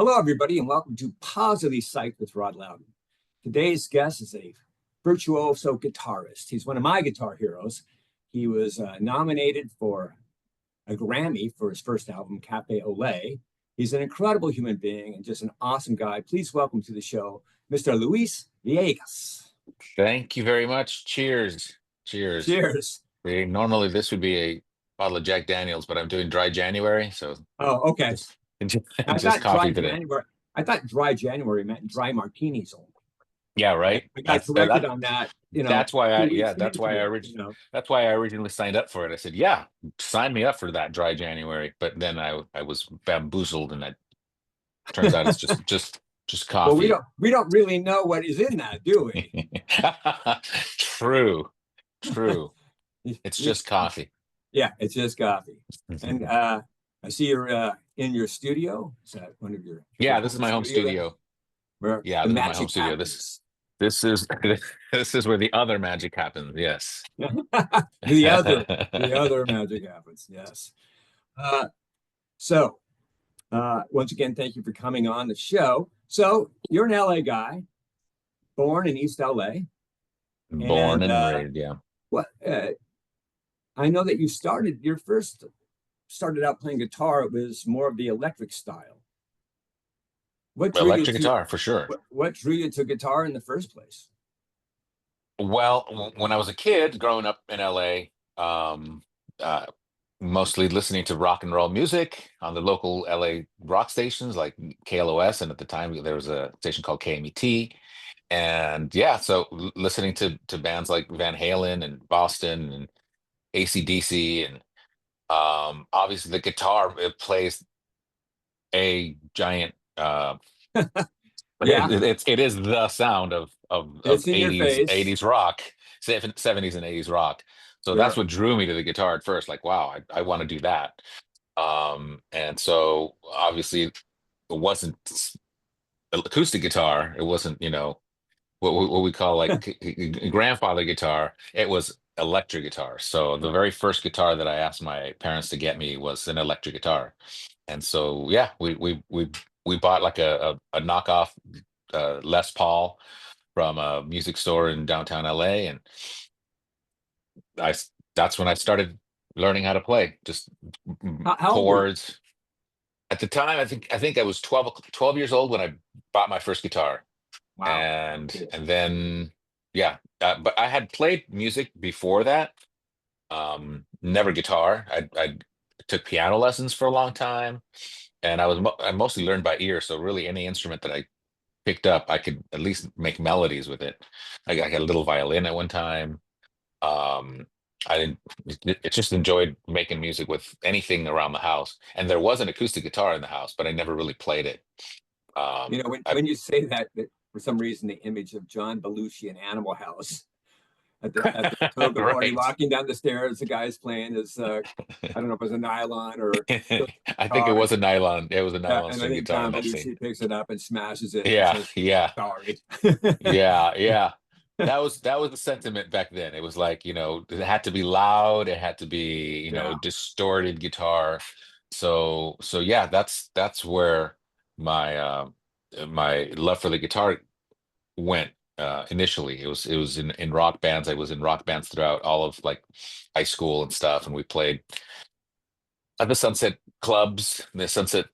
Hello, everybody, and welcome to Positively Psyched with Rod Louden. Today's guest is a virtuoso guitarist. He's one of my guitar heroes. He was nominated for a Grammy for his first album, Cafe Au Lait. He's an incredible human being and just an awesome guy. Please welcome to the show, Mr. Luis Villegas. Thank you very much. Cheers. Cheers. Cheers. Normally this would be a bottle of Jack Daniels, but I'm doing dry January, so Oh, okay. just coffee today. I thought dry January meant dry martinis only. Yeah, right. I got corrected on that. That's why I originally signed up for it. I said, yeah, sign me up for that dry January. But then I was bamboozled, and that turns out it's just coffee. Well, we don't really know what is in that, do we? True. It's just coffee. Yeah, it's just coffee. And I see you're in your studio. Is that one of your? Yeah, this is my home studio. Yeah, this is my home studio. This is where the other magic happens. Yes. the other magic happens. Yes. So once again, thank you for coming on the show. So you're an LA guy, born in East LA. Born and raised, yeah. What I know that you started out playing guitar. It was more of the electric style. Electric guitar, for sure. What drew you to guitar in the first place? Well, when I was a kid growing up in LA, mostly listening to rock and roll music on the local LA rock stations like KLOS, and at the time there was a station called KMET. And yeah, so listening to bands like Van Halen and Boston and AC/DC, and obviously the guitar, it plays a giant Yeah, it is the sound of 80s rock, 70s and 80s rock. So that's what drew me to the guitar at first. Like, wow, I want to do that. And so obviously it wasn't acoustic guitar. It wasn't, what we call like grandfather guitar. It was electric guitar. So the very first guitar that I asked my parents to get me was an electric guitar. And so yeah, we bought like a knockoff Les Paul from a music store in downtown LA, and that's when I started learning how to play, just chords. At the time, I think I was 12 years old when I bought my first guitar. Wow. And then yeah, but I had played music before that. Never guitar. I took piano lessons for a long time, and I mostly learned by ear. So really, any instrument that I picked up, I could at least make melodies with it. I got a little violin at one time. It just enjoyed making music with anything around the house. And there was an acoustic guitar in the house, but I never really played it. When you say that for some reason, the image of John Belushi in Animal House at the toga party, walking down the stairs, the guy's playing his, I don't know if it was a nylon or. I think it was a nylon. It was a nylon string guitar. John Belushi picks it up and smashes it. Yeah, yeah. Sorry. Yeah. That was the sentiment back then. It was like, it had to be loud. It had to be, distorted guitar. So yeah, that's where my my love for the guitar went initially. It was in rock bands. I was in rock bands throughout all of like high school and stuff, and we played at the Sunset clubs, the Sunset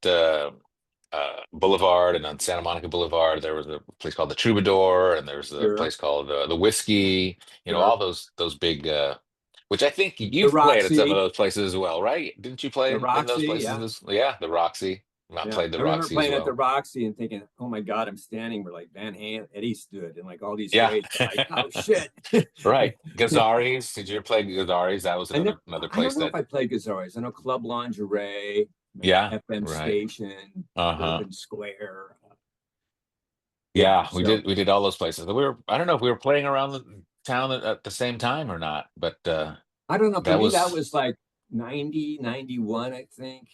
Boulevard, and on Santa Monica Boulevard there was a place called the Troubadour, and there was a place called the Whiskey. All those big. Which I think you played at some of those places as well, right? Didn't you play in those places? Yeah, the Roxy. Played the Roxy as well. I remember playing at the Roxy and thinking, "Oh my God, I'm standing where like Van Halen, Eddie stood, and like all these guys, like, oh shit!" Right, Gazzarri's. Did you play Gazzarri's? That was another place. I don't know if I played Gazzarri's. I know Club Lingerie. Yeah, FM Station, Urban Square. Yeah, we did all those places. I don't know if we were playing around the town at the same time or not, but I don't know. For me, that was like 90, 91, I think.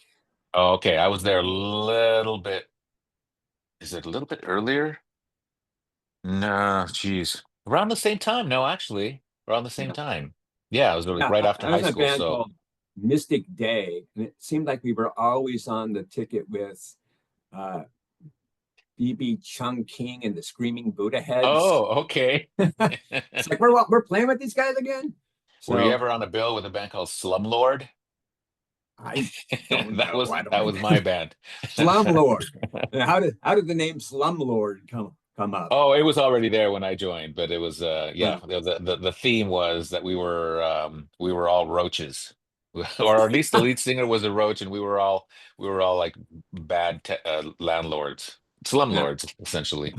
Oh, okay. I was there a little bit. Is it a little bit earlier? No, geez. Around the same time. No, actually, around the same time. Yeah, it was right after high school. Called Mystic Day, and it seemed like we were always on the ticket with BB Chung King and the Screaming Buddha Heads. Oh, okay. It's like we're playing with these guys again. Were you So ever on a bill with a band called Slumlord? I don't That know. was I don't that was remember. my band. Slumlord. How did the name Slumlord come up? Oh, it was already there when I joined, but it was Uh, yeah, the theme was that we were all roaches. Or at least the lead singer was a roach and we were all like bad te landlords, yeah. slumlords essentially.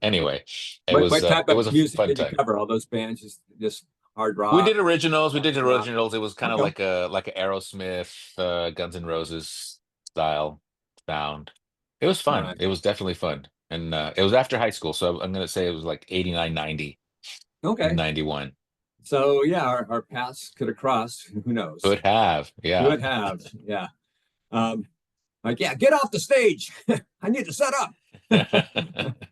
Anyway, What type it of was a music fun did you time. cover? All those bands, just hard We rock, did originals. We did classic rock. originals. It was kind of Okay. like a Aerosmith, Guns N' Roses style sound. It was All fun. right. It was definitely fun. And it was after high school, so I'm gonna say it was like 89, 90, Okay. 91. So yeah, our paths could have crossed. Who knows? Could have, yeah. Could have. Yeah. Um, like, yeah, get off the stage. I need to set up.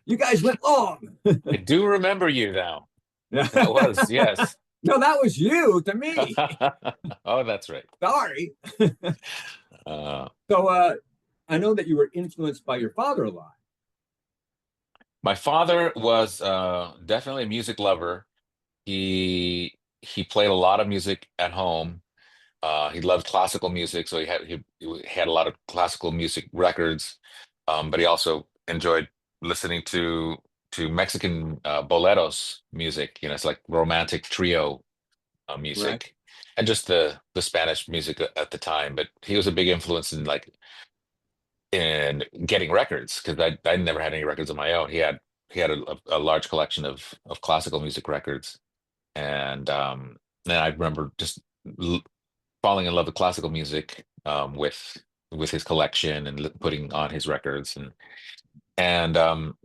You guys went long. I do remember you now. Yeah. That was, yes. No, that was you to me. Oh, that's right. Sorry. Uh, So I know that you were influenced by your father a lot. my father was definitely a music lover. He played a lot of music at home. He loved classical music, so he had a lot of classical music records. But he also enjoyed listening to Mexican boleros music. You know, it's like romantic trio Right. music, and just the Spanish music at the time. But he was a big influence in like in getting records because I never had any records of my own. He had a large collection of classical music records, and then I remember just falling in love with classical music with his collection and putting on his records and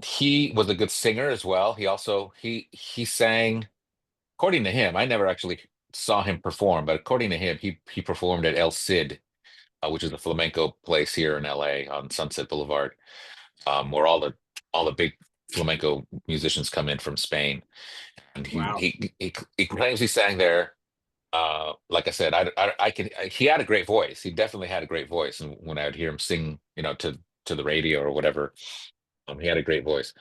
he was a good singer as well. He also he sang according to him. I never actually saw him perform, but according to him, he performed at El Cid, which is a flamenco place here in LA on Sunset Boulevard, where all the big flamenco musicians come in from Spain. And Wow. he claims he sang there. Like I said, he had a great voice. He definitely had a great voice. And when I would hear him sing, you know, to the radio or whatever, he had a great voice.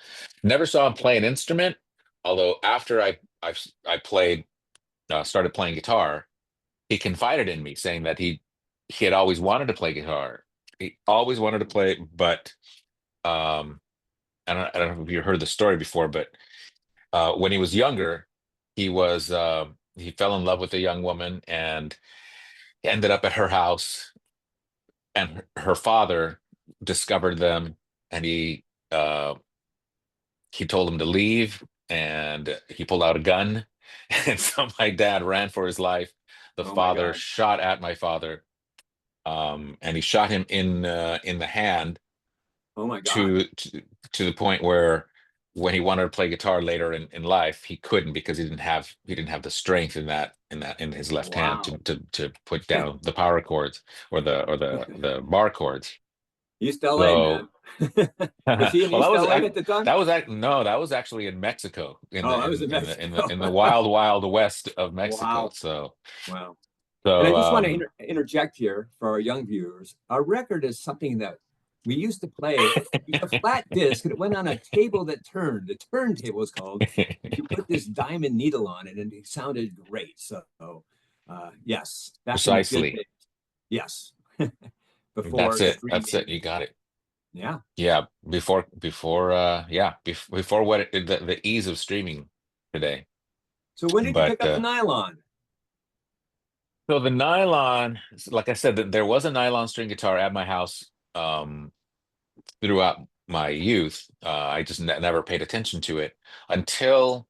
Never saw him play an instrument, although after I played started playing guitar, he confided in me saying that he had always wanted to play guitar. He always wanted to play, but um, I don't know if you heard the story before, but when he was younger, he fell in love with a young woman and ended up at her house, and her father discovered them, and uh, he told him to leave, and he pulled out a gun, and so my dad ran for his life. The Oh my father God. shot at my father, and he shot him in the hand Oh my God. to, to to the point where when he wanted to play guitar later in life, he couldn't because he didn't have the strength in his left hand Wow. to put down the power chords or the bar chords. East LA, man. So Was he in well, East LA at the time? no, that was actually in Mexico Oh, I was in Mexico. in the wild west of Mexico. Wow. Wow. And I So just want to interject here for our young viewers. A record is something that we used to play. It was a flat disc and it went on a table that turned. The turntable was called. And you put this diamond needle on it and it sounded great. So, yes, back in the good precisely. days. Yes. Before That's it. streaming. You got it. Yeah. Yeah, before the ease of streaming today. So when did you But pick up the nylon? so the nylon, like I said, there was a nylon string guitar at my house throughout my youth. I just never paid attention to it until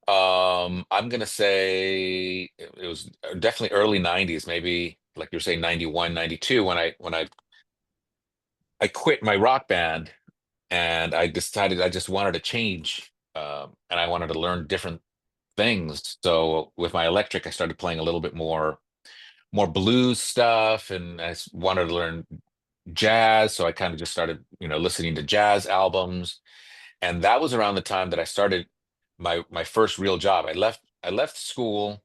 I'm gonna say it was definitely early 90s, maybe like you're saying 91, 92 when I quit my rock band and I decided I just wanted to change and I wanted to learn different things. So with my electric, I started playing a little bit more blues stuff, and wanted to learn jazz. So I kind of just started, you know, listening to jazz albums, and that was around the time that I started my first real job. I left school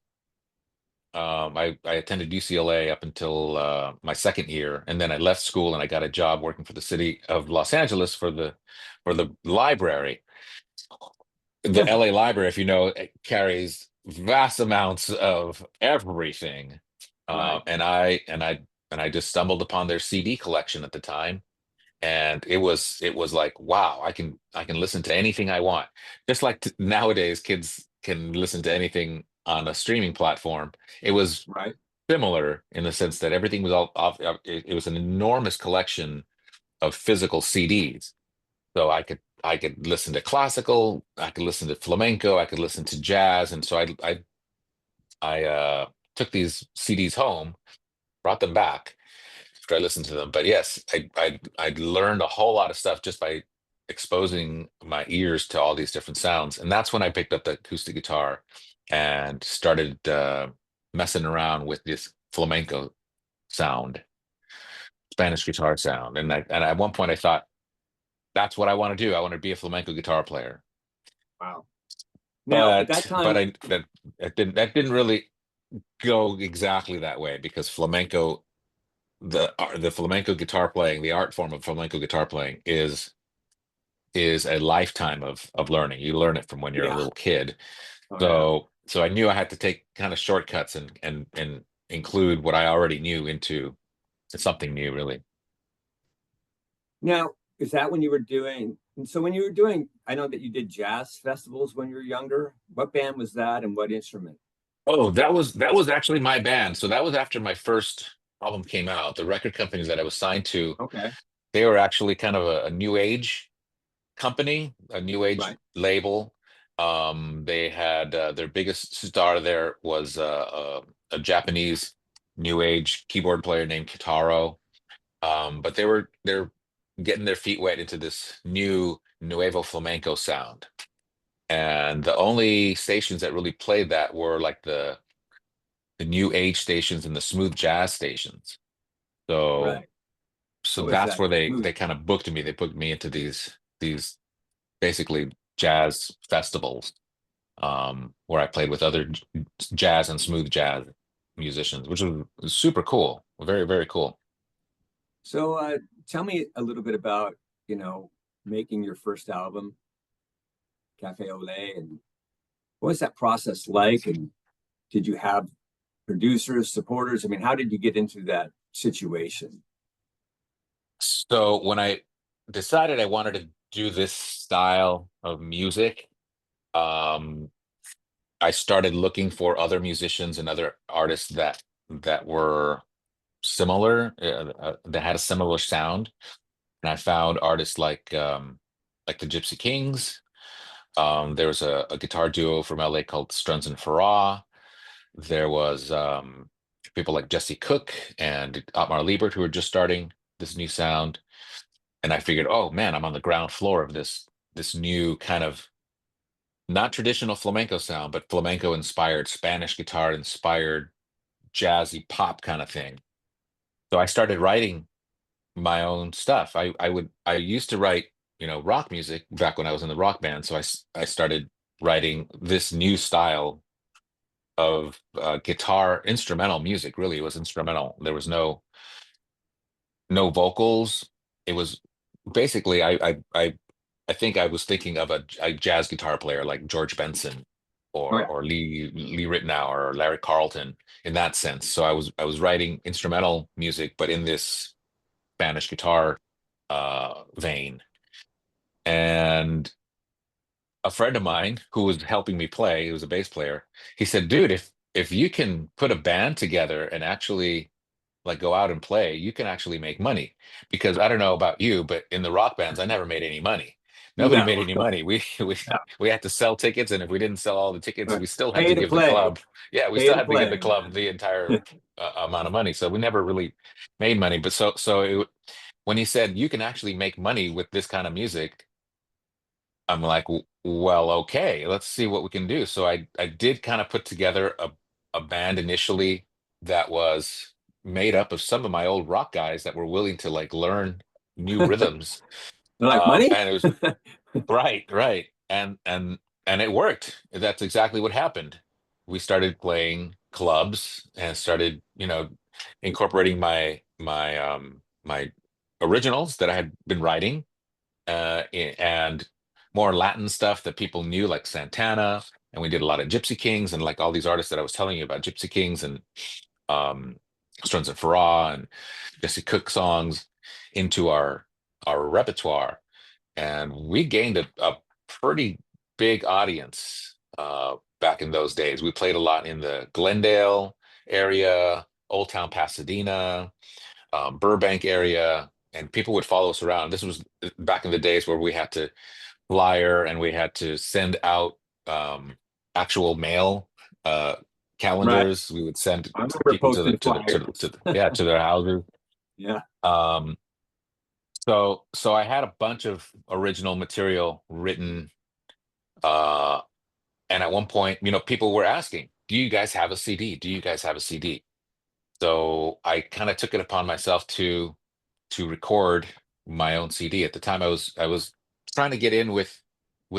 I attended UCLA up until my second year, and then I left school and I got a job working for the city of Los Angeles for the library. The LA Library, if you know, it carries vast amounts of everything. Right. And I just stumbled upon their CD collection at the time, and it was like, wow, I can listen to anything I want. Just like nowadays kids can listen to anything on a streaming platform. It was Right. similar in the sense that everything was all off. It was an enormous collection of physical CDs. So I could listen to classical, I could listen to flamenco, I could listen to jazz, and so I took these CDs home, brought them back after I listened to them. But yes, I learned a whole lot of stuff just by exposing my ears to all these different sounds, and that's when I picked up the acoustic guitar and started messing around with this flamenco sound, Spanish guitar sound, and at one point I thought that's what I want to do. I want to be a flamenco guitar player. Wow. Now, at that But time, that didn't really go exactly that way because flamenco, the flamenco guitar playing, the art form of flamenco guitar playing is a lifetime of learning. You learn it from when you're a yeah. little kid. Oh, yeah. So I knew I had to take kind of shortcuts and include what I already knew into something new, really. Now, is that when you were doing, and so when you were doing, I know that you did jazz festivals when you were younger. What band was that and what instrument? Oh, that was actually my band. So that was after my first album came out. The record companies that I was signed to, Okay. they were actually kind of a new age company, a new age Right. label. They had their biggest star there was a Japanese new age keyboard player named Kitaro. But they're getting their feet wet into this new Nuevo Flamenco sound. And the only stations that really played that were like the new age stations and the smooth jazz stations. So Right. so What was that's that? where they Smooth. they kind of booked me. They booked me into these basically jazz festivals, where I played with other jazz and smooth jazz musicians, which was super cool. Very, very cool. So tell me a little bit about, you know, making your first album, Cafe Ole, and what was that process like? And did you have producers, supporters? I mean, how did you get into that situation? So when I decided I wanted to do this style of music, um, I started looking for other musicians and other artists that were similar, that had a similar sound. And I found artists like the Gypsy Kings. There was a guitar duo from LA called Struns and Farah. There was people like Jesse Cook and Otmar Liebert who were just starting this new sound. And I figured, oh man, I'm on the ground floor of this new kind of not traditional flamenco sound, but flamenco inspired, Spanish guitar inspired, jazzy pop kind of thing. So I started writing my own stuff. I used to write, rock music back when I was in the rock band. So I started writing this new style of guitar instrumental music. Really, it was instrumental. There was no vocals. It was basically I think I was thinking of a jazz guitar player like George Benson Oh, or yeah. or Lee Ritenour or Larry Carlton in that sense. So I was writing instrumental music, but in this Spanish guitar vein. And a friend of mine who was helping me play, he was a bass player, he said, "Dude, if you can put a band together and actually like go out and play, you can actually make money. Because I don't know about you, but in the rock bands, I never made any money. Nobody made No. any money. We we Yeah. we had to sell tickets, and if we didn't sell all the tickets, Right. we still had Pay to to give the play. club, yeah, we Pay still to had to give the play, club man. the entire amount of money. So we never really made money. But when he said you can actually make money with this kind of music, I'm like, well, okay, let's see what we can do." So I did kind of put together a band initially that was made up of some of my old rock guys that were willing to like learn new rhythms. They're like, money? And it was right, right. And it worked. That's exactly what happened. We started playing clubs and started, incorporating my originals that I had been writing, and more Latin stuff that people knew, like Santana. And we did a lot of Gypsy Kings and like all these artists that I was telling you about, Gypsy Kings and um, Strunz and Farrar and Jesse Cook songs into our repertoire. And we gained a pretty big audience back in those days. We played a lot in the Glendale area, Old Town Pasadena, Burbank area, and people would follow us around. This was back in the days where we had to flyer and we had to send out um, actual mail Right. calendars. We would send I remember people to the posting to the to the, flyers. to the yeah, to their houses. Yeah. Um, so I had a bunch of original material written, uh, and at one point, people were asking, "Do you guys have a CD? Do you guys have a CD?" So I kind of took it upon myself to record my own CD. At the time, I was trying to get in with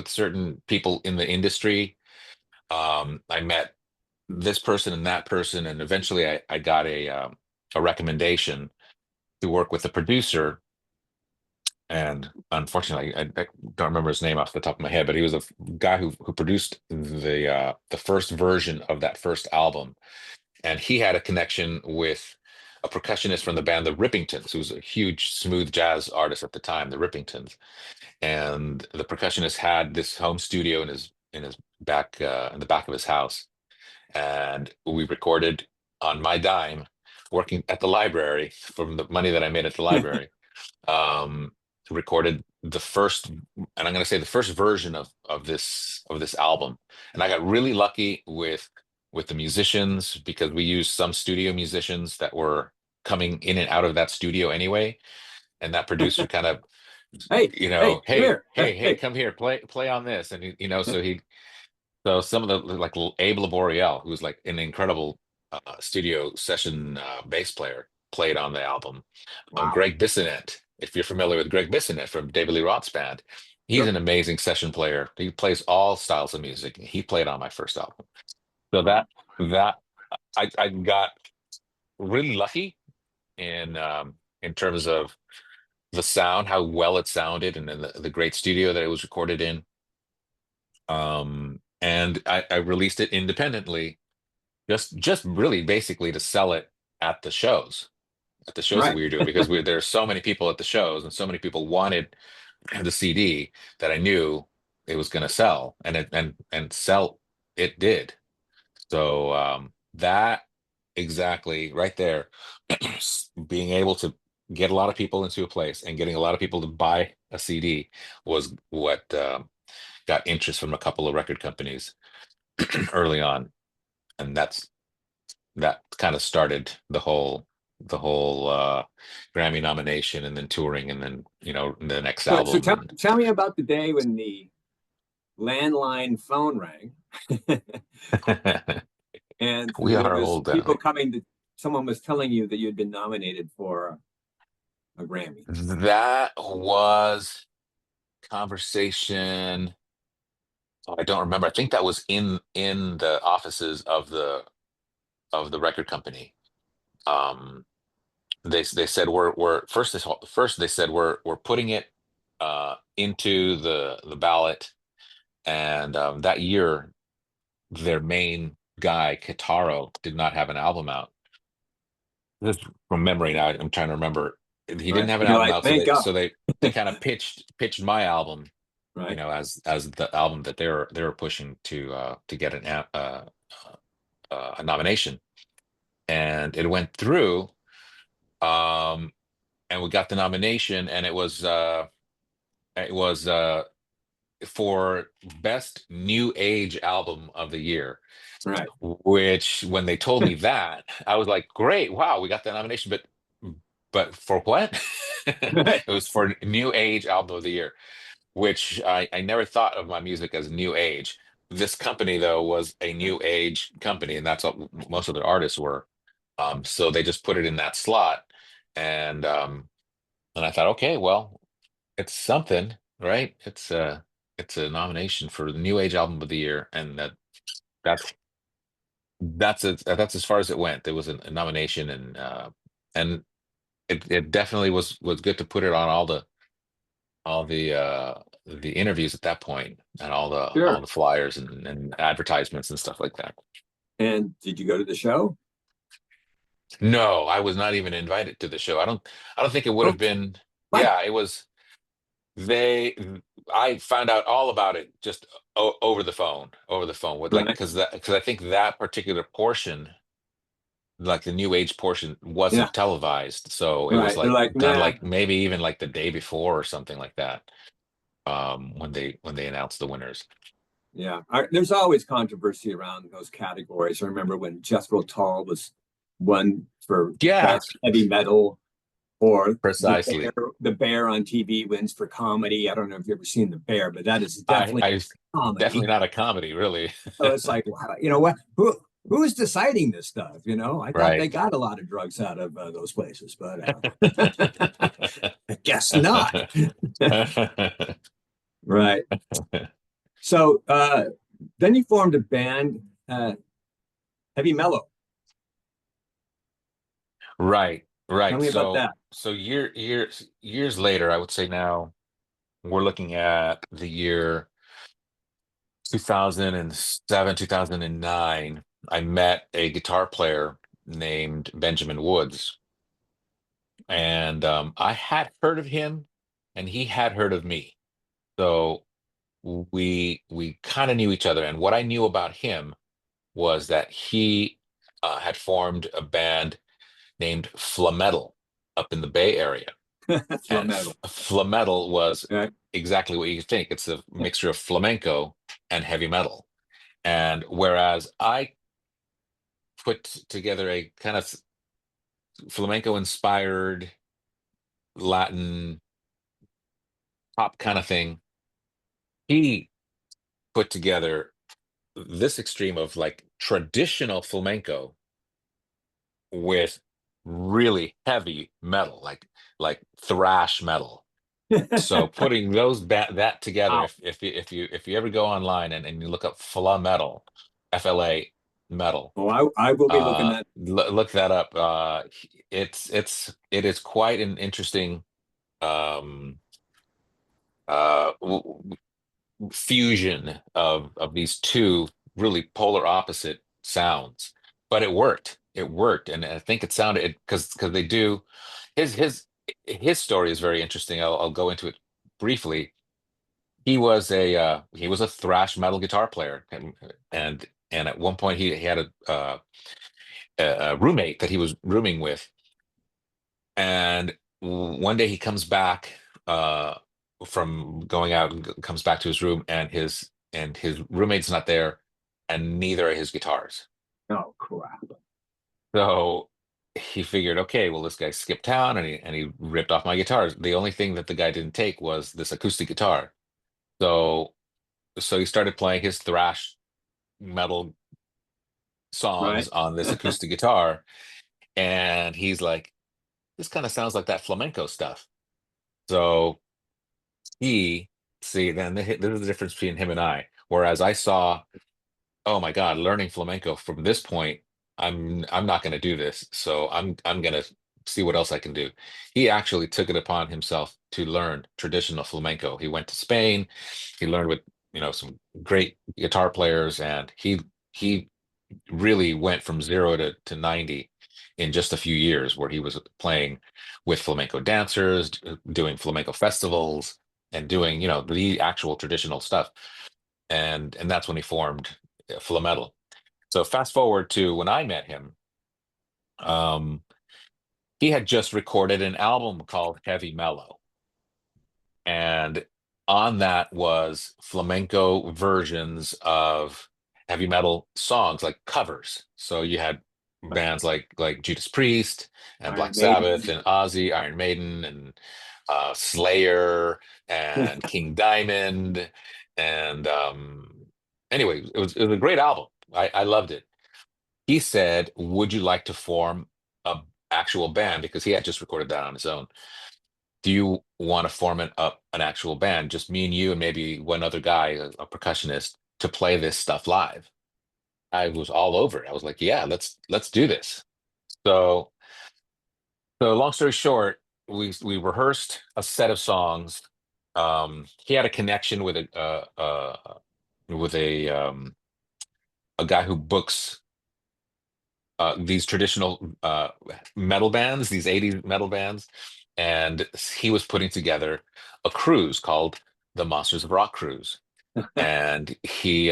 certain people in the industry. I met this person and that person, and eventually I got a recommendation to work with a producer. And unfortunately, I don't remember his name off the top of my head, but he was a guy who produced the first version of that first album, and he had a connection with a percussionist from the band the Rippingtons, who was a huge smooth jazz artist at the time, the Rippingtons. And the percussionist had this home studio in his back in the back of his house, and we recorded on my dime, working at the library from the money that I made at the library. Um, Recorded the first, and I'm going to say the first version of this album. And I got really lucky with the musicians because we used some studio musicians that were coming in and out of that studio anyway. And that producer kind of, Hey, hey, come hey, here. hey, hey, Hey. come here, play on this. And so some of the like Abe Laboriel, who's like an incredible studio session bass player, played on the album. Wow. Greg Bissonette, if you're familiar with Greg Bissonette from David Lee Roth's band, he's Sure. an amazing session player. He plays all styles of music. He played on my first album. So Wow. that I got really lucky in terms of the sound, how well it sounded, and then the great studio that it was recorded in. And I released it independently, just really basically to sell it at the shows, that Right. we were doing, because there's so many people at the shows and so many people wanted the CD that I knew it was going to sell, and sell it did. So that exactly right there, being able to get a lot of people into a place and getting a lot of people to buy a CD was what got interest from a couple of record companies early on, and that kind of started the whole Grammy nomination, and then touring, and then the next So album. And tell me about the day when the landline phone rang and we there are was old, people Danny. coming to someone was telling you that you'd been nominated for a Grammy. That was conversation. Oh, I don't remember. I think that was in the offices of the record company. Um, they said we're first they said we're putting it into the ballot, and that year their main guy Kitaro did not have an album out. Just from memory now, I'm trying to remember. He didn't Right. have an And you're album like, out, so thank they God. so they they kind of pitched my album, Right. as the album that they were pushing to get a nomination, and it went through. Um, and we got the nomination, and it was for best new age album of the year. Right. Which, when they told me that, I was like, great, wow, we got that nomination, but for what? Right. It was for new age album of the year, which I never thought of my music as new age. This company, though, was a new age company, and that's what most of their artists were. So they just put it in that slot, and I thought, okay, well, it's something, right? It's a nomination for the new age album of the year, and that's that's as far as it went. There was a nomination, and it definitely was good to put it on all the interviews at that point, and all Sure. the flyers and advertisements and stuff like that. And did you go to the show? No, I was not even invited to the show. I don't think it would Oh, have been. what? Yeah, it was they I found out all about it just over the phone with, like, Right. because I think that particular portion, like the new age portion, Yeah. wasn't televised, so it was Right. They're like like, done nah. like maybe even like the day before or something like that, when they announced the winners. Yeah. There's always controversy around those categories. I remember when Jethro Tull was won for Yeah, best heavy metal, or precisely. the bear on TV wins for comedy. I don't know if you've ever seen the bear, but that is I definitely I comedy. definitely not a comedy, really. So it's like, wow, you know what? Who's deciding this stuff? You know, I thought they Right. got a lot of drugs out of those places, but I guess not. Right. So then you formed a band, Heavy Mellow. Right, Tell right. me about So that. so years later, I would say now we're looking at the year 2007, 2009. I met a guitar player named Benjamin Woods, and I had heard of him, and he had heard of me. So we kind of knew each other, and what I knew about him was that he had formed a band named Flametal up in the Bay Area. And Flamenco. Flametal was Right. exactly what you think. It's a mixture of flamenco and heavy metal. And whereas I put together a kind of flamenco inspired Latin pop kind of thing, he put together this extreme of like traditional flamenco with really heavy metal, like thrash metal. So putting that together, Wow. if you ever go online and you look up Fla Metal, FLA Metal, Oh, I will be looking at. look that up. It is quite an interesting um fusion of these two really polar opposite sounds. But it worked, and I think it sounded it because they do. His story is very interesting. I'll go into it briefly. He was a thrash metal guitar player, and at one point he had a roommate that he was rooming with, and one day he comes back uh from going out and comes back to his room, and his roommate's not there, and neither are his guitars. Oh crap. So he figured, okay, well, this guy skipped town, and he ripped off my guitars. The only thing that the guy didn't take was this acoustic guitar. So so he started playing his thrash metal songs Right. on this acoustic guitar, and he's like, this kind of sounds like that flamenco stuff. So he see then there's the difference between him and I. Whereas I saw, oh my God, learning flamenco from this point, I'm not going to do this. So I'm going to see what else I can do. He actually took it upon himself to learn traditional flamenco. He went to Spain. He learned with some great guitar players, and he really went from 0 to 90 in just a few years, where he was playing with flamenco dancers, doing flamenco festivals, and doing the actual traditional stuff. And that's when he formed Flametal. So fast forward to when I met him. um he had just recorded an album called Heavy Mellow, and on that was flamenco versions of heavy metal songs, like covers. So you had bands like Judas Priest and Iron Black Sabbath Maiden. and Ozzy, Iron Maiden, and Slayer and King Diamond, and anyway, it was a great album. I loved it. He said, "Would you like to form a actual band?" Because he had just recorded that on his own. Do you want to form an actual band, just me and you and maybe one other guy, a percussionist, to play this stuff live? I was all over it. I was like, yeah, let's do this. So so long story short, we rehearsed a set of songs. He had a connection with a guy who books these traditional metal bands, these 80s metal bands, and he was putting together a cruise called the Monsters of Rock Cruise. And he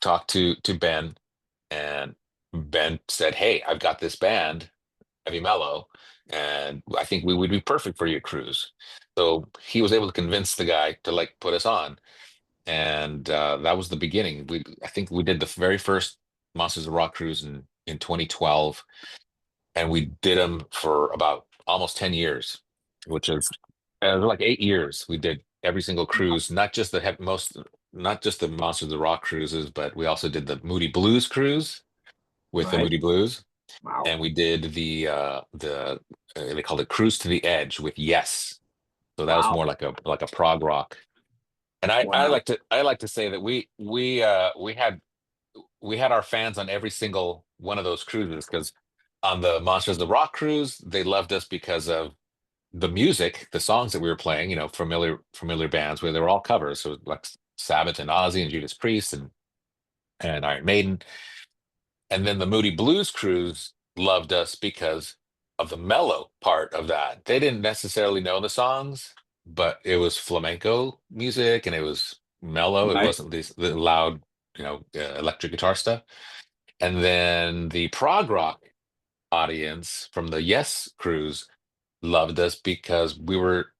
talked to Ben, and Ben said, "Hey, I've got this band, Heavy Mellow, and I think we would be perfect for your cruise." So he was able to convince the guy to like put us on, and that was the beginning. I think we did the very first Monsters of Rock cruise in 2012, and we did them for about almost 10 years, which is like 8 years. We did every single cruise, not just not just the Monsters of the Rock cruises, but we also did the Moody Blues cruise with the Right. Moody Blues, Wow. and we did they called it Cruise to the Edge with Yes. So that was Wow. more like a prog rock. And Wow. I like to say that we had our fans on every single one of those cruises, because on the Monsters of the Rock cruise, they loved us because of the music, the songs that we were playing, familiar bands where they were all covers. So like Sabbath and Ozzy and Judas Priest and Iron Maiden. And then the Moody Blues cruise loved us because of the mellow part of that. They didn't necessarily know the songs, but it was flamenco music and it was mellow. It Right. wasn't the loud, electric guitar stuff. And then the prog rock audience from the Yes cruise loved us because we were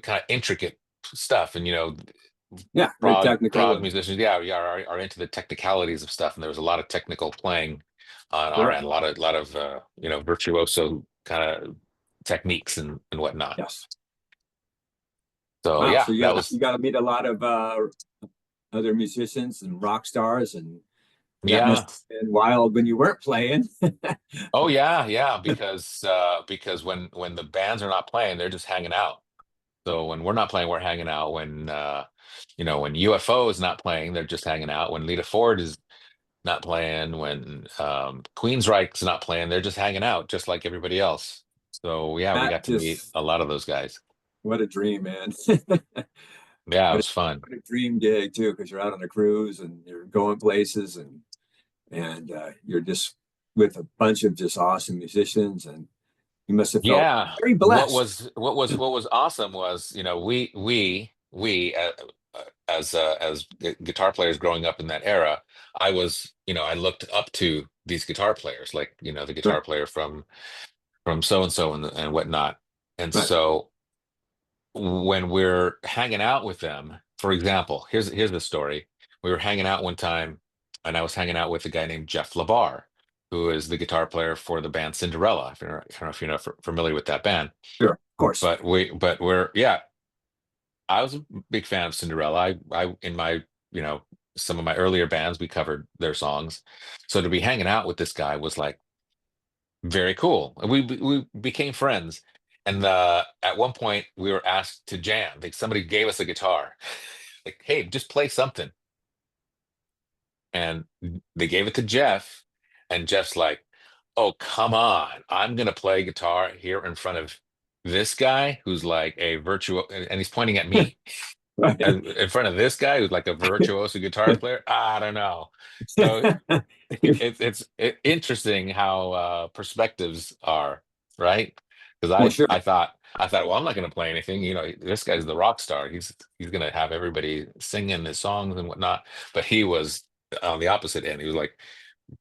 kind of intricate stuff, and Yeah. Very technical prog and musicians, yeah, are into the technicalities of stuff, and there was a lot of technical playing on our sure. end, a lot of virtuoso kind of techniques and whatnot. Yes. So Wow. yeah, So that you was got to meet a lot of other musicians and rock stars, and that must yeah. have been wild when you weren't playing. Oh yeah, yeah, because when the bands are not playing, they're just hanging out. So when we're not playing, we're hanging out. When UFO is not playing, they're just hanging out. When Lita Ford is not playing, when Queensryche's not playing, they're just hanging out, just like everybody else. So yeah, we That got to meet just a lot of those guys. what a dream, man. Yeah, it What was fun. a dream gig too, because you're out on a cruise and you're going places, and you're just with a bunch of just awesome musicians, and you must have felt Yeah, very blessed. what was awesome was, as guitar players growing up in that era, I looked up to these guitar players, like the Right, guitar player from so and so and whatnot. And right, so when we're hanging out with them, for example, here's the story. We were hanging out one time, and I was hanging out with a guy named Jeff LaBar, who is the guitar player for the band Cinderella. I don't know if you're familiar with that band, sure, of course, but we're yeah. I was a big fan of Cinderella. I in my some of my earlier bands, we covered their songs, so to be hanging out with this guy was like very cool. And we became friends. And at one point, we were asked to jam. Like somebody gave us a guitar, like, "Hey, just play something." And they gave it to Jeff, and Jeff's like, "Oh, come on! I'm gonna play guitar here in front of this guy who's like a virtuo," and he's pointing at me. right. And in front of this guy who's like a virtuoso guitar player. I don't know. So interesting how perspectives are, right? Because Well, sure. I thought, well, I'm not going to play anything. This guy's the rock star. He's going to have everybody singing his songs and whatnot. But he was on the opposite end. He was like,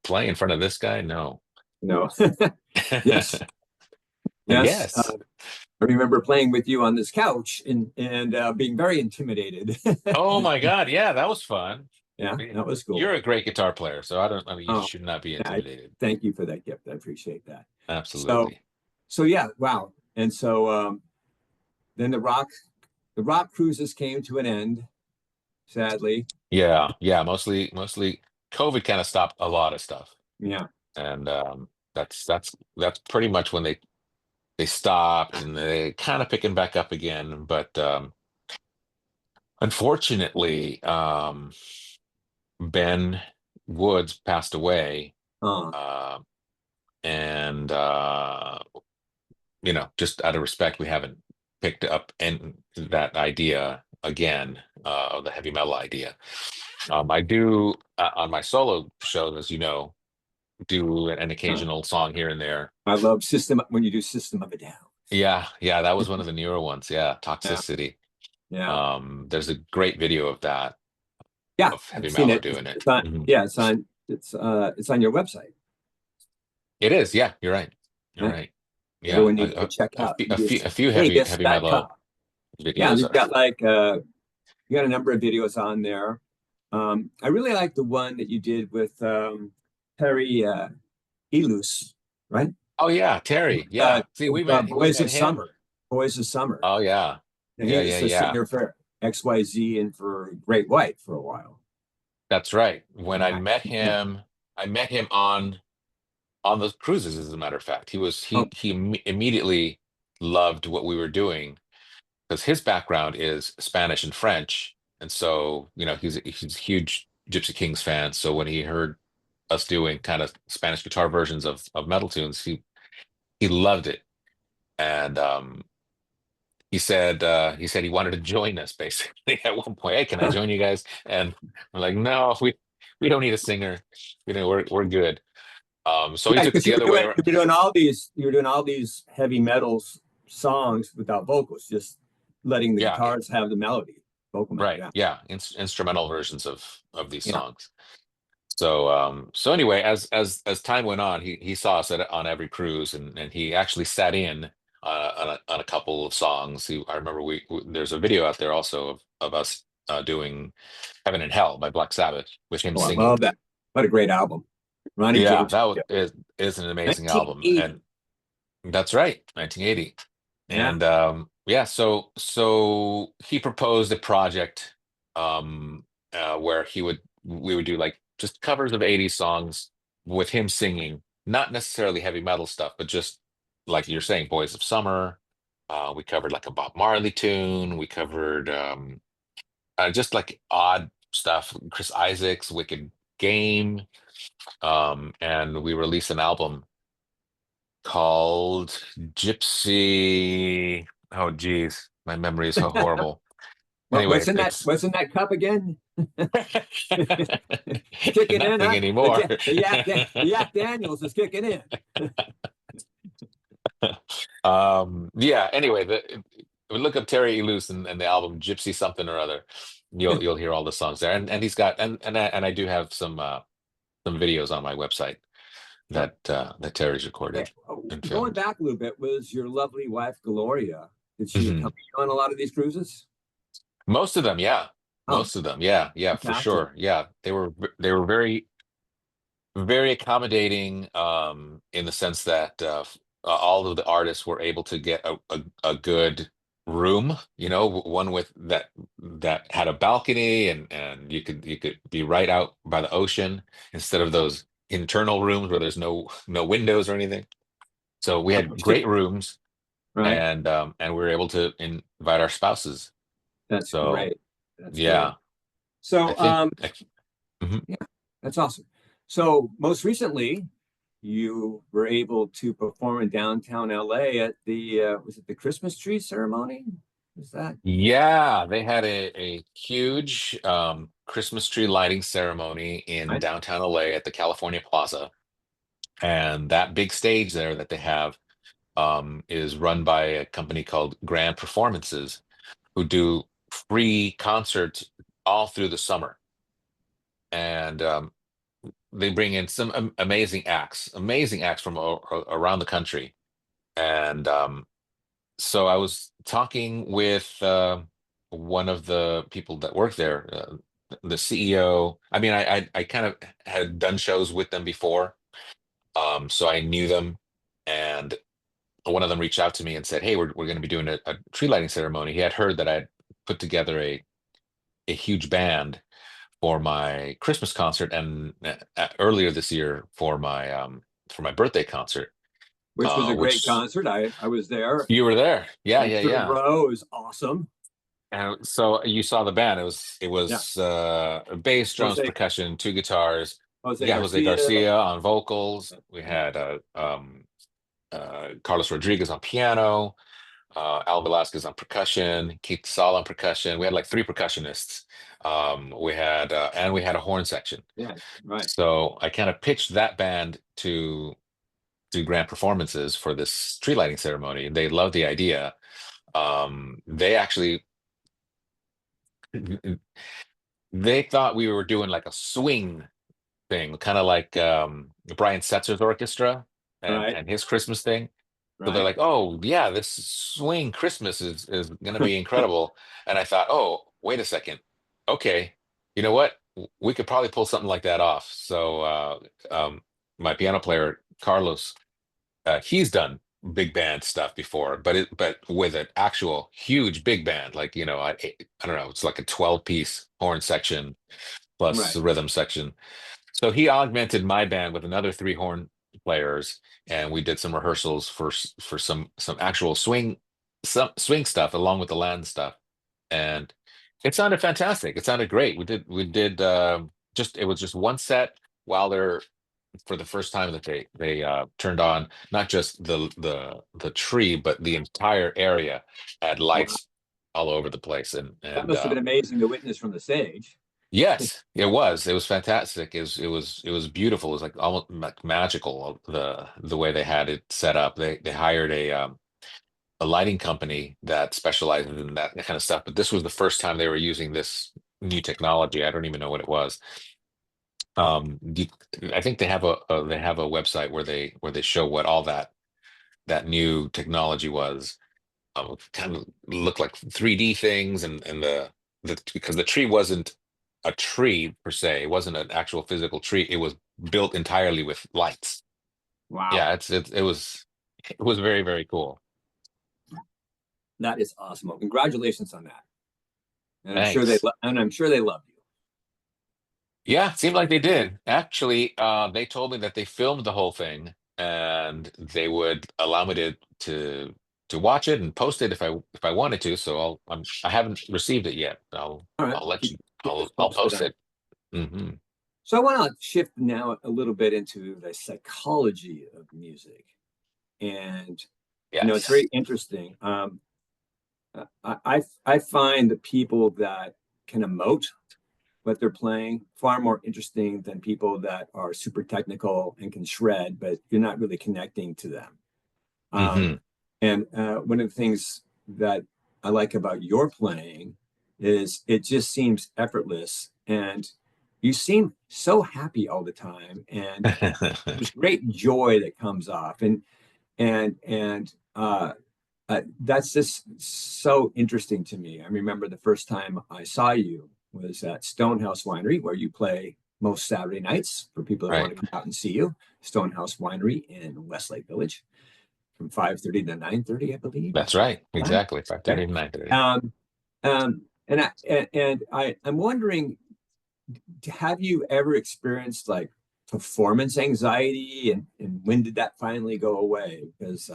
play in front of this guy? No. No. Yes, yes. Yes. I remember playing with you on this couch and being very intimidated. Oh my God. Yeah, that was fun. Yeah, that was cool. You're a great guitar player, so I mean, you Oh, should not be yeah, intimidated. thank you for that gift. I appreciate that. So, Absolutely. so yeah, wow. And so then the rock cruises came to an end, sadly. Yeah, yeah, mostly COVID kind of stopped a lot of stuff. Yeah, And that's pretty much when they stopped, and they kind of picking back up again. But unfortunately, Ben Woods passed away, Uh, uh, and just out of respect, we haven't picked up that idea again, of the heavy metal idea. I do, on my solo shows, as you know, do an uh, occasional song here and there. I love System when you do System of a Down. Yeah, that was one of the newer ones. Yeah, Yeah, Toxicity. yeah, There's a great video of that, yeah. of Heavy I've seen Mellow it. doing it. It's on. Mhm. Yeah, it's on your website. It is. Yeah, you're right. You're Right? right. Yeah, Everyone needs to check out. a few Vegas heavy dot com. metal Yeah, videos they've are. got like you got a number of videos on there. I really like the one that you did with Perry Elus, right? Oh yeah, Terry. Yeah. See, we Boys met of him. Summer. Boys of Summer. Oh yeah. And he Yeah, was the yeah. singer for XYZ and for Great White for a while. That's right. When Yeah. Yeah. I met him on the cruises, as a matter of fact. Oh, Immediately loved what we were doing because his background is Spanish and French. And so, he's a huge Gypsy Kings fan. So when he heard us doing kind of Spanish guitar versions of metal tunes, he loved it. And he said he wanted to join us basically at one point. Hey, can I join you guys? And I'm like, no, we don't need a singer. We're good. So he yeah, took it because the other way around. you were doing all these heavy metals songs without vocals, just letting the Yeah, guitars have the melody, vocal melody. right. Yeah. Yeah, instrumental versions of these Yeah. songs. So anyway, as time went on, he saw us on every cruise, and he actually sat in on a couple of songs. I remember there's a video out there also of us doing "Heaven and Hell" by Black Sabbath with him Oh, I singing. love that. What a great album. Ronnie Yeah, James that Dio. is an amazing album, 1980. and that's right, 1980. Yeah. And yeah, so he proposed a project, where we would do like just covers of 80s songs with him singing, not necessarily heavy metal stuff, but just like you're saying, Boys of Summer. We covered like a Bob Marley tune. We covered just like odd stuff, Chris Isaak's Wicked Game. And we released an album called Gypsy. Oh, geez, my memory is so horrible. Anyway, it's What's in that cup again? Kicking in, nothing huh? anymore. The Yak Daniels is kicking in. Yeah. Anyway, look up Terry Elus and the album Gypsy something or other. You'll hear all the songs there, and he's got and I do have some videos on my website Sure. that Terry's Okay. recorded and Going filmed. back a little bit, was your lovely wife Gloria? Did she Mhm. accompany you on a lot of these cruises? Most of them, yeah. Oh, Most of them, yeah, for fantastic. sure. Yeah, they were very very accommodating, in the sense that all of the artists were able to get a good room, one with that had a balcony, and you could be right out by the ocean instead of those internal rooms where there's no windows or anything. So we had great rooms, Right. and we were able to invite our spouses. That's So great. That's great. yeah, I So, think. Mhm. yeah, that's awesome. So, most recently, you were able to perform in downtown LA at the was it the Christmas tree ceremony? Was that Yeah, they had a huge Christmas tree lighting ceremony in right? downtown LA at the California Plaza. And that big stage there that they have, is run by a company called Grand Performances, who do free concerts all through the summer. And they bring in some amazing acts from around the country. And so I was talking with one of the people that work there, the CEO. I mean, I kind of had done shows with them before, so I knew them. And one of them reached out to me and said, "Hey, we're going to be doing a tree lighting ceremony." He had heard that I had put together a huge band for my Christmas concert, and earlier this year for my birthday concert, Which was a great which concert. I was there. you were there. Yeah, Went yeah, third yeah. row. It was awesome. And so you saw the band. It Yeah. was bass, drums, Jose, percussion, two guitars. Jose Yeah, Jose Garcia. Garcia on vocals. We Yeah. had Carlos Rodriguez on piano, Al Velasquez on percussion, Keith Saul on percussion. We had like three percussionists. We had a horn section. Yeah. Right. So I kind of pitched that band to do grand performances for this tree lighting ceremony. They loved the idea. They actually they thought we were doing like a swing thing, kind of like Brian Setzer's orchestra and Right. his Christmas thing. So they're Right. like, "Oh yeah, this swing Christmas is going to be incredible." And I thought, "Oh, wait a second. Okay, you know what? We could probably pull something like that off." So my piano player Carlos, he's done big band stuff before, but with an actual huge big band, like I don't know, it's like a 12-piece horn section plus Right. the rhythm section. So he augmented my band with another three horn players, and we did some rehearsals for some actual swing stuff along with the land stuff, and it sounded fantastic. It sounded great. We did just it was just one set while they're for the first time that they turned on not just the tree but the entire area had Wow. lights all over the place That and must have been amazing to witness from the stage. Yes, it was. It was fantastic. It was beautiful. It was like almost like magical the way they had it set up. They hired a lighting company that specializes in that kind of stuff. But this was the first time they were using this new technology. I don't even know what it was. You, I think they have a website where they show what all that new technology was. Kind of looked like 3D things and the because the tree wasn't a tree per se. It wasn't an actual physical tree. It was built entirely with lights. Wow. Yeah, it was very, very cool. That is awesome. Well, congratulations on that. Thanks. And I'm sure they love you. Yeah, it seemed like they did. Actually, they told me that they filmed the whole thing and they would allow me to watch it and post it if I wanted to. So I haven't received it yet. All right. I'll let you Keep us I'll posted post on. it. Hmm. So I want to shift now a little bit into the psychology of music. And it's Yes. very interesting. I find the people that can emote what they're playing far more interesting than people that are super technical and can shred, but you're not really connecting to them. Um, Hmm. and one of the things that I like about your playing is it just seems effortless, and you seem so happy all the time, and there's great joy that comes off, and that's just so interesting to me. I remember the first time I saw you was at Stonehouse Winery, where you play most Saturday nights for people that want Right. to come out and see you. Stonehouse Winery in Westlake Village from 5:30 to 9:30, I believe, or That's something right. like that. Exactly. 5:30 to 9:30. Um, I'm wondering, have you ever experienced like performance anxiety, and when did that finally go away? Because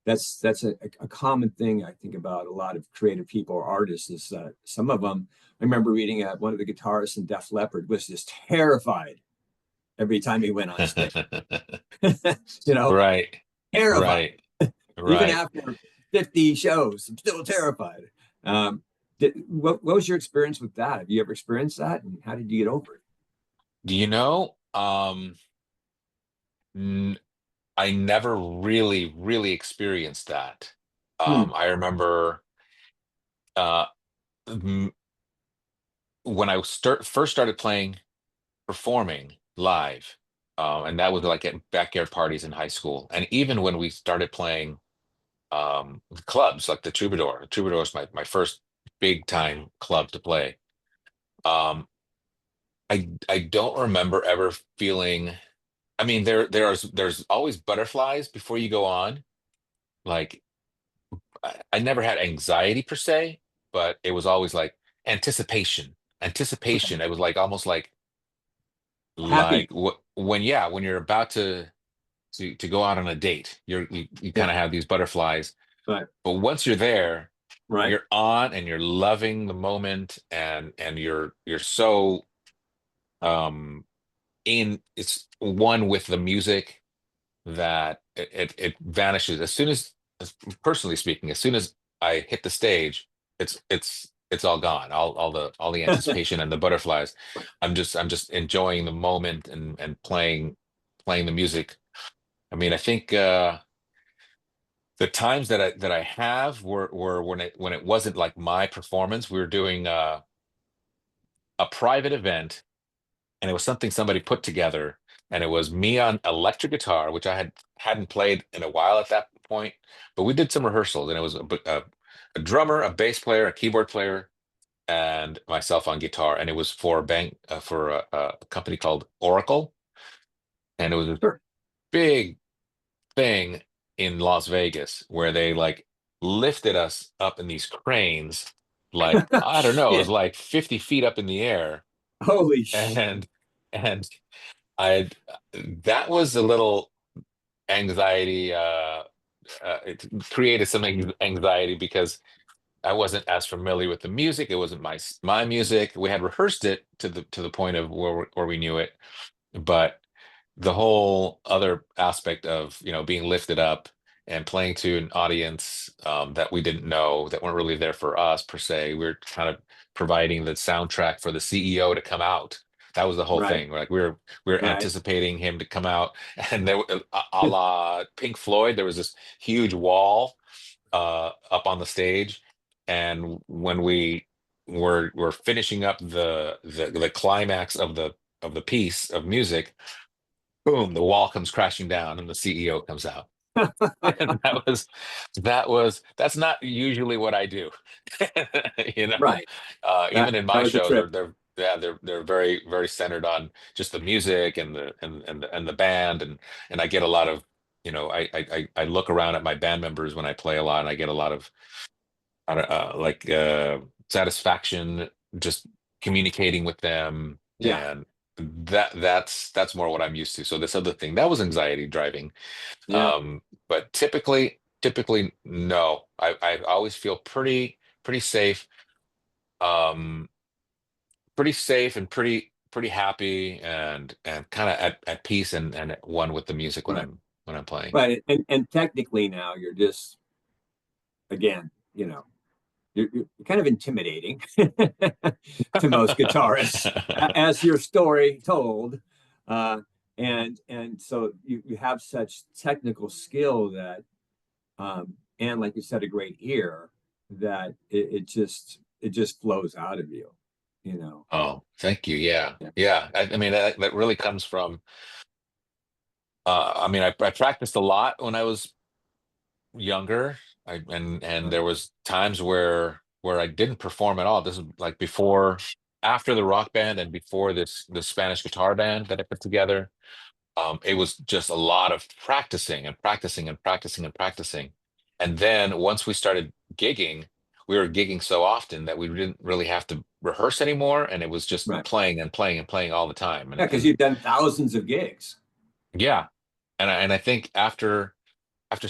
that's a common thing I think about a lot of creative people or artists is that some of them. I remember reading one of the guitarists in Def Leppard was just terrified every time he went on stage. you know, Right. Terrified. Right. Even Right. after 50 shows, I'm still terrified. Um, what was your experience with that? Have you ever experienced that, and how did you get over it? Do you know? N- I never really, really experienced that. Hmm. I remember uh, m- when first started playing, performing live, and that was like at backyard parties in high school, and even when we started playing clubs like the Troubadour. The Troubadour was my first big time club to play. I don't remember ever feeling. I mean, there's always butterflies before you go on. Like I never had anxiety per se, but it was always like anticipation. Anticipation. It was like almost Happy. when yeah, when you're about to go out on a date, you kind Yeah. of have these butterflies. But But once you're there, Right. you're on and you're loving the moment, and you're so in it's one with the music that it vanishes as soon as personally speaking, as soon as I hit the stage, it's all gone. All the anticipation and the butterflies. I'm just enjoying the moment, and playing the music. I mean, I think the times that I have were when it wasn't like my performance. We were doing a private event, and it was something somebody put together, and it was me on electric guitar, which I hadn't played in a while at that point, but we did some rehearsals, and it was a drummer, a bass player, a keyboard player, and myself on guitar, and it was for a company called Oracle, and it was a Sure. big thing in Las Vegas where they like lifted us up in these cranes, like I don't know, it Yeah. was like 50 feet up in the air, Holy sh. and and I that was a little anxiety. It created some anxiety because I wasn't as familiar with the music. It wasn't my music. We had rehearsed it to the point of where we knew it, but the whole other aspect of being lifted up and playing to an audience that we didn't know, that weren't really there for us per se. We are kind of providing the soundtrack for the CEO to come out. That was the whole Right. thing. Like we were Right. anticipating him to come out, and there, a la Pink Floyd, there was this huge wall up on the stage, and when we were finishing up the climax of the piece of music, boom, the wall comes crashing down and the CEO comes out. And that's not usually what I do. You know, Right. even That in that my was a show, trip. they're very, very centered on just the music and the band, and I get a lot of, I look around at my band members when I play a lot, and I get a lot of I don't like satisfaction just communicating with them, Yeah. and that's more what I'm used to. So this other thing, that was anxiety driving. Yeah. But typically no. I always feel pretty safe, um, pretty safe and pretty happy, and kind of at peace, and at one with the music when Right. I'm playing. Right. And technically now you're just, again, you're kind of intimidating to most guitarists, as your story told. Uh, and so you have such technical skill that, and like you said, a great ear, that it just flows out of you, you know. Oh, thank you. Yeah, Yeah. yeah. I mean, that really comes from. I mean, I practiced a lot when I was younger. And Right. there was times where I didn't perform at all. This is like after the rock band, and before this Spanish guitar band that I put together. It was just a lot of practicing and practicing and practicing and practicing. And then once we started gigging, we were gigging so often that we didn't really have to rehearse anymore, and it was just Right. playing and playing and playing all the time. Yeah, And because and you've done thousands of gigs. yeah, and I think after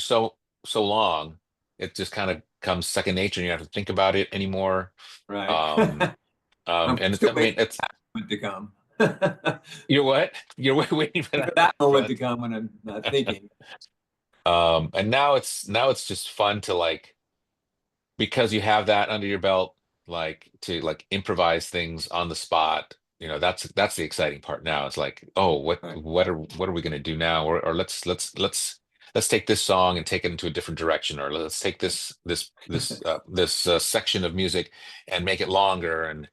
so long, it just kind of comes second nature, and you don't have to think about it anymore. Right. Um, I'm and still I waiting mean, it's for that moment to come. you're what? You're waiting for For that. that For moment to that. come when I'm not thinking. And now it's just fun to like, because you have that under your belt, like to like improvise things on the spot. That's the exciting part now. It's like, oh, what Right. what are what are we going to do now? Or let's take this song and take it into a different direction, or let's take this section of music and make it longer,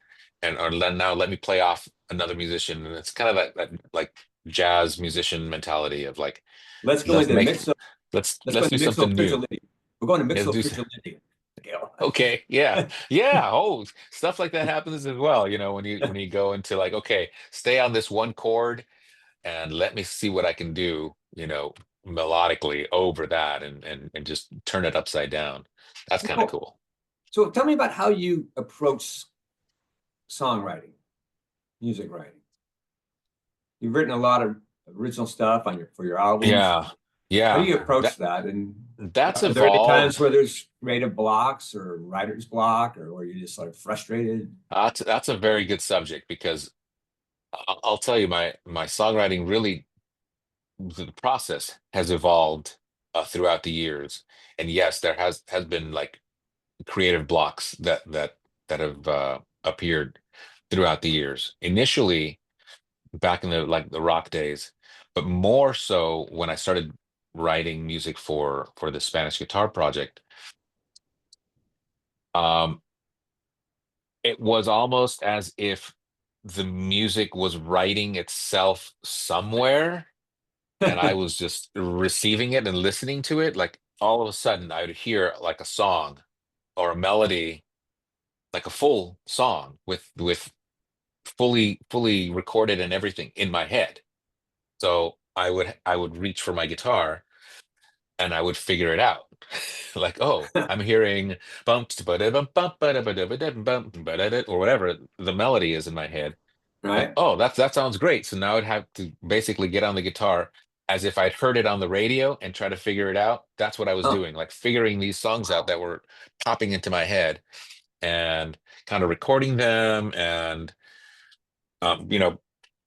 or now let me play off another musician. And it's kind of that like jazz musician mentality of like, Let's go let's into make mixo. let's Let's go let's do into mixo something new. frigility. We're going to Let's mixo do frigility. Okay, yeah. Yeah. Oh, stuff like that happens as well, when you go into like, okay, stay on this one chord and let me see what I can do, melodically over that, and just turn it upside down. That's kind of So, cool. so tell me about how you approach songwriting, music writing. You've written a lot of original stuff for your albums. Yeah. How do Yeah. you approach That that? And That's Are there any times evolved. where there's creative blocks or writer's block, or where you're just like frustrated? That's a very good subject because I'll tell you, my songwriting really, the process has evolved throughout the years. And yes, there has been like creative blocks that have appeared throughout the years. Initially, back in the like the rock days, but more so when I started writing music for the Spanish guitar project. Um, it was almost as if the music was writing itself somewhere, and I was just receiving it and listening to it. Like all of a sudden, I would hear like a song or a melody, like a full song with fully recorded and everything in my head. So I would reach for my guitar and I would figure it out. Like, oh, I'm hearing bump bum bump or whatever the melody is in my head. Like, Right? oh, that sounds great. So now I'd have to basically get on the guitar as if I'd heard it on the radio and try to figure it out. That's what I was Oh, doing, like figuring these songs out wow. that were popping into my head and kind of recording them. And you know,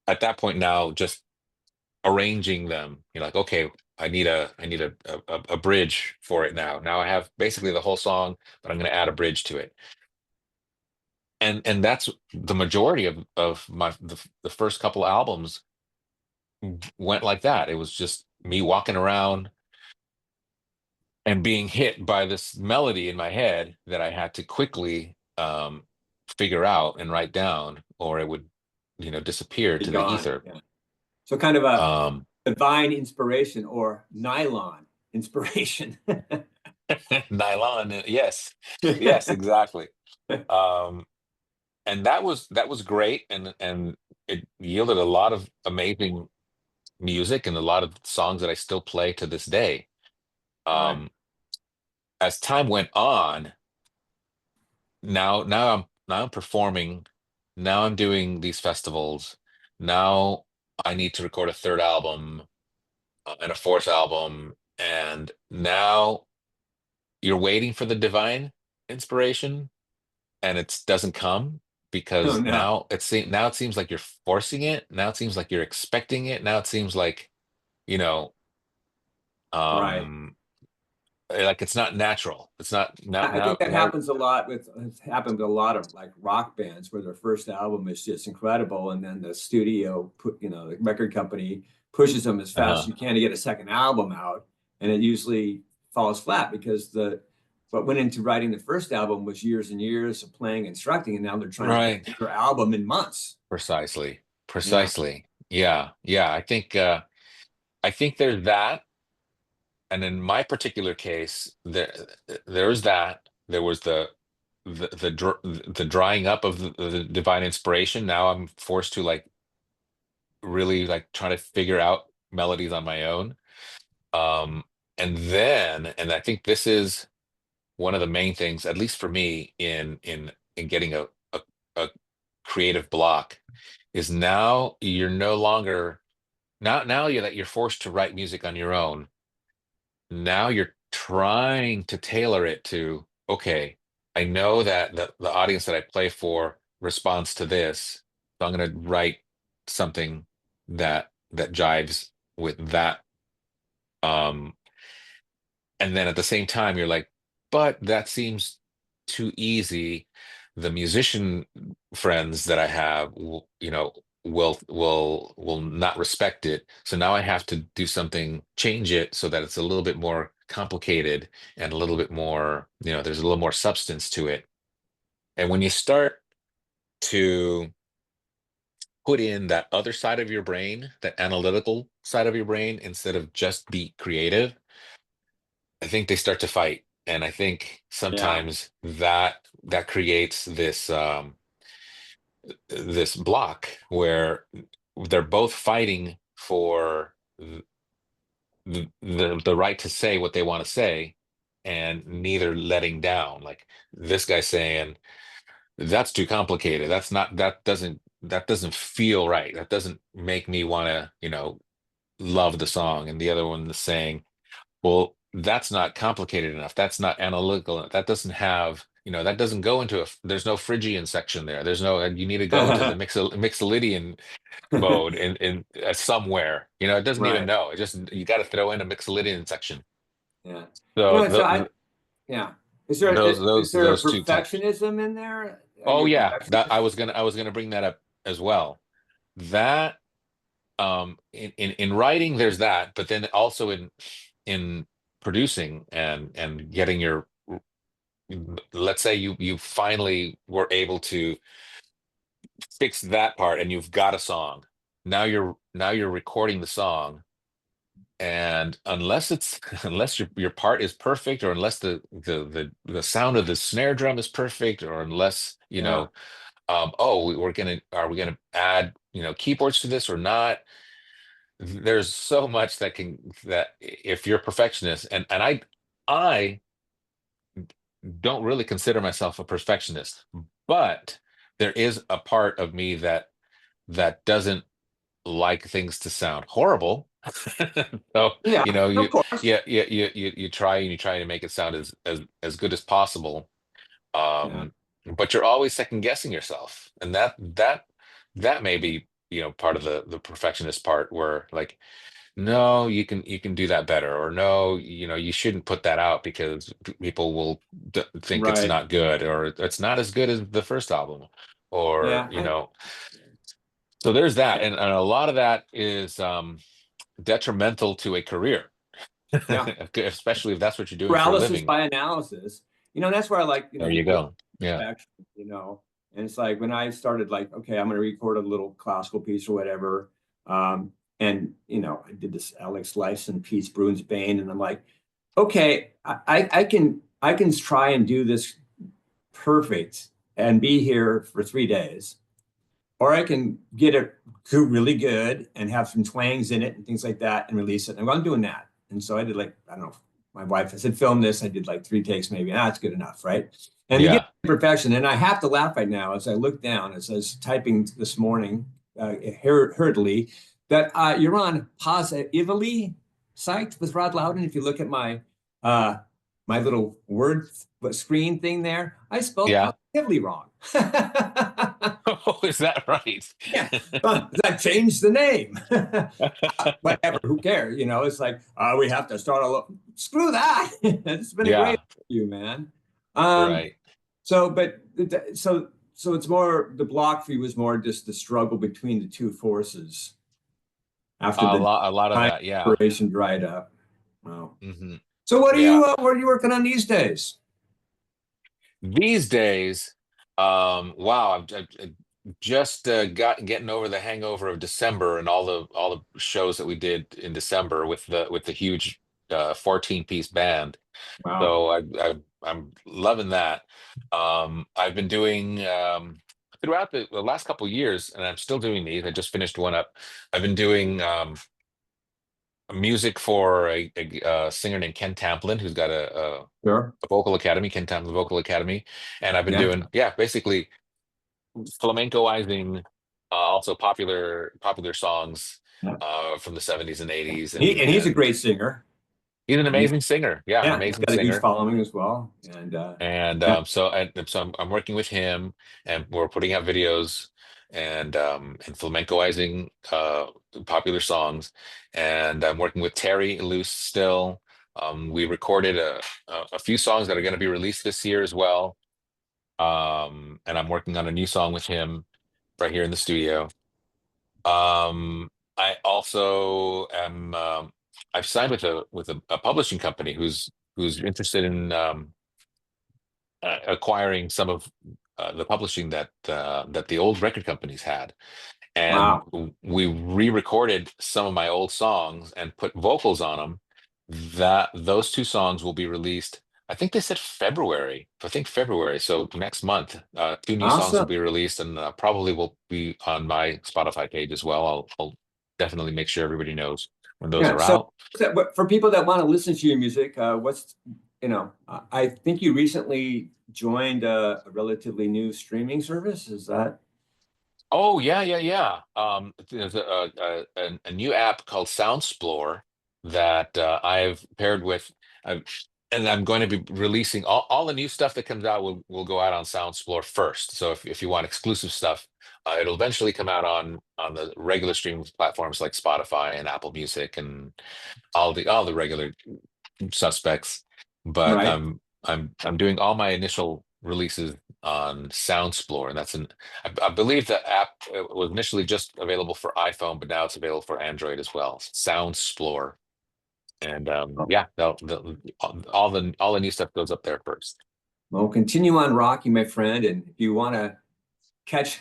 at that point now, just arranging them. You're like, okay, I need a bridge for it now. Now I have basically the whole song, but I'm going to add a bridge to it. And that's the majority of the first couple of albums went like that. It was just me walking around and being hit by this melody in my head that I had to quickly figure out and write down, or it would, disappear Be to the gone. ether. Yeah. So kind of a Um, divine inspiration or nylon inspiration. Nylon, yes, yes, exactly. Um, and that was great, and it yielded a lot of amazing music and a lot of songs that I still play to this day. Right. Um, as time went on, now I'm performing, now I'm doing these festivals, now I need to record a third album and a fourth album, and now you're waiting for the divine inspiration and it doesn't come Oh because no. now it seems like you're forcing it. Now it seems like you're expecting it. Now it seems like, you know, Right. um, like it's not natural. It's not now, I think now, that now. happens a lot with it's happened with a lot of like rock bands where their first album is just incredible, and then the studio the record company pushes them as fast as Uh-huh. you can to get a second album out, and it usually falls flat because the what went into writing the first album was years and years of playing and instructing, and now they're trying to put Right. their album in months. Precisely. Yeah, Precisely. Yeah. Yeah. I think there's that. And in my particular case, there's that. There was the drying up of the divine inspiration. Now I'm forced to like really like trying to figure out melodies on my own. Um, and I think this is one of the main things, at least for me, in getting a creative block, is now you're no longer now you're forced to write music on your own. Now you're trying to tailor it to, okay, I know that the audience that I play for responds to this, so I'm going to write something that jives with that. Um, and then at the same time, you're like, but that seems too easy. The musician friends that I have, will not respect it. So now I have to do something, change it so that it's a little bit more complicated and a little bit more, there's a little more substance to it. And when you start to put in that other side of your brain, that analytical side of your brain, instead of just be creative, I think they start to fight. And I think yeah, sometimes that creates this block where they're both fighting for the right to say what they want to say, and neither letting down. Like this guy saying, that's too complicated. That doesn't feel right. That doesn't make me want to, love the song. And the other one is saying, well, that's not complicated enough. That's not analytical enough. That doesn't have, that doesn't go into there's no Phrygian section there. There's no, and you need to go to the Mixolydian mode in somewhere. It doesn't even Right. know. It just, you got to throw in a Mixolydian section. Yeah. So So yeah. Is there a those two types. perfectionism in there? Are Oh you a yeah, that perfectionist? I was gonna bring that up as well. That in writing there's that, but then also in producing and getting your, let's say you finally were able to fix that part and you've got a song. Now you're recording the song, and unless it's unless your part is perfect, or unless the sound of the snare drum is perfect, or unless Yeah. oh, are we gonna add keyboards to this or not? There's so much that if you're a perfectionist, and I don't really consider myself a perfectionist, but there is a part of me that doesn't like things to sound horrible. So, Yeah. you know, Of you course. yeah, you try, and you try to make it sound as good as possible. Yeah. Um, but you're always second guessing yourself. And that may be, part of the perfectionist part, where like, no, you can do that better, or no, you shouldn't put that out because people will think it's Right. not good, or it's not as good as the first album, or Yeah. so there's that. And a lot of that is detrimental to a career, Yeah. especially if that's what you're doing for a Paralysis living. by analysis. That's where I like, There you work go. Yeah. perfection, and it's like when I started, like, okay, I'm going to record a little classical piece or whatever. And, I did this Alex Lifeson piece, Bruins Bane, and I'm like, okay, I can try and do this perfect and be here for 3 days, or I can get it really good and have some twangs in it and things like that and release it. And I'm doing that. And so I did, like, I don't know, my wife, I said, film this. I did like 3 takes maybe. That's good enough, right? And to get Yeah. perfection, and I have to laugh right now as I look down as I was typing this morning, hurriedly, that you're on Positively Psyched with Rod Louden. If you look at uh, my little word screen thing there, I spelled Yeah. positively wrong. Oh, is that right? Yeah, that changed the name. Whatever, who cares? It's like, we have to start all over. Screw that. It's been a great Yeah. interview, man. Um, Right. so, but so it's more, the block for you was more just the struggle between the two forces after the A lot of time that. Yeah. inspiration dried up. Wow. Hmm. So Yeah. what are you working on these days? These days, wow, I've just getting over the hangover of December and all the shows that we did in December with the huge 14-piece band. Wow. So I'm loving that. I've been doing throughout the last couple of years, and I'm still doing these. I just finished one up. I've been doing music for a singer named Ken Tamplin, who's got Sure. a vocal academy, Ken Tamplin Vocal Academy, and I've been Yeah. doing, yeah, basically flamencoizing also popular songs Yeah. from the 70s and 80s, He's a and great singer. he's an amazing singer. Yeah, Yeah, he's amazing got a huge singer. following as well. And And yeah, I'm working with him, and we're putting out videos and flamencoizing popular songs. And I'm working with Terry Luce still. We recorded a few songs that are going to be released this year as well. And I'm working on a new song with him right here in the studio. I also am I've signed with a publishing company who's interested in acquiring some of the publishing that the old record companies had, and wow, we re-recorded some of my old songs and put vocals on them. That those two songs will be released. I think they said February. I think February. So next month, two new songs will awesome. be released, and probably will be on my Spotify page as well. I'll definitely make sure everybody knows when those Yeah. are So out. for people that want to listen to your music, I think you recently joined a relatively new streaming service. Is that? Oh yeah, yeah, yeah. There's a new app called Soundsplorer that I've paired with. I'm and I'm going to be releasing all the new stuff that comes out will go out on SoundSpoor first. So if you want exclusive stuff, it'll eventually come out on the regular streaming platforms like Spotify and Apple Music and all the regular suspects. But Right. I'm doing all my initial releases on SoundSpoor, and I believe the app was initially just available for iPhone, but now it's available for Android as well. SoundSpoor. And yeah, all the new stuff goes up there first. Well, continue on rocking, my friend. And if you want to catch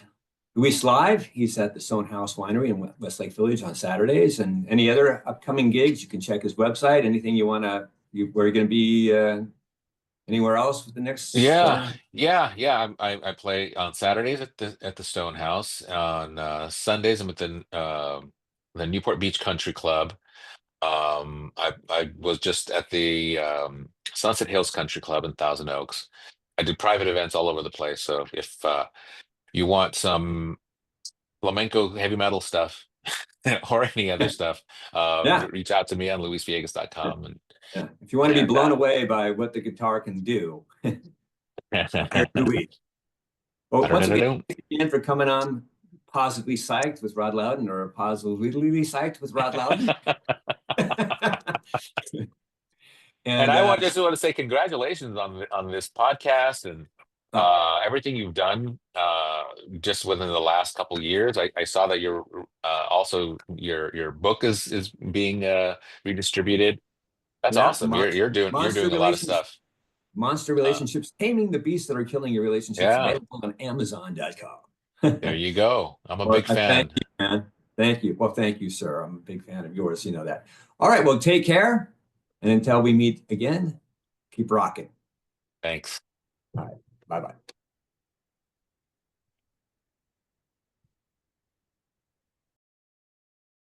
Luis live, he's at the Stone House Winery in Westlake Village on Saturdays. And any other upcoming gigs, you can check his website. Anything you want to, where you're going to be anywhere else for the next? Yeah. I play on Saturdays at the Stone House. On Sundays, I'm at the Newport Beach Country Club. I was just at the Sunset Hills Country Club in Thousand Oaks. I do private events all over the place. So if you want some flamenco heavy metal stuff or any other stuff, Yeah. reach out to me on luisvillegas.com. Yeah. If you want to be blown away by what the guitar can do, hire Louis. Well, once again, thank you for coming on Positively Psyched with Rod Louden, or Positively Psyched with Rod Louden. And I just want to say congratulations on this podcast and everything you've done just within the last couple of years. I saw that you're also your book is being redistributed. That's awesome. You're doing a lot of stuff. Monster Relationships, Taming the Beasts That Are Killing Your Relationships, available on Amazon.com. There you go. I'm a big fan. Thank you, man. Thank you. Well, thank you, sir. I'm a big fan of yours. You know that. All right. Well, take care. And until we meet again, keep rocking. Thanks. All right. Bye-bye.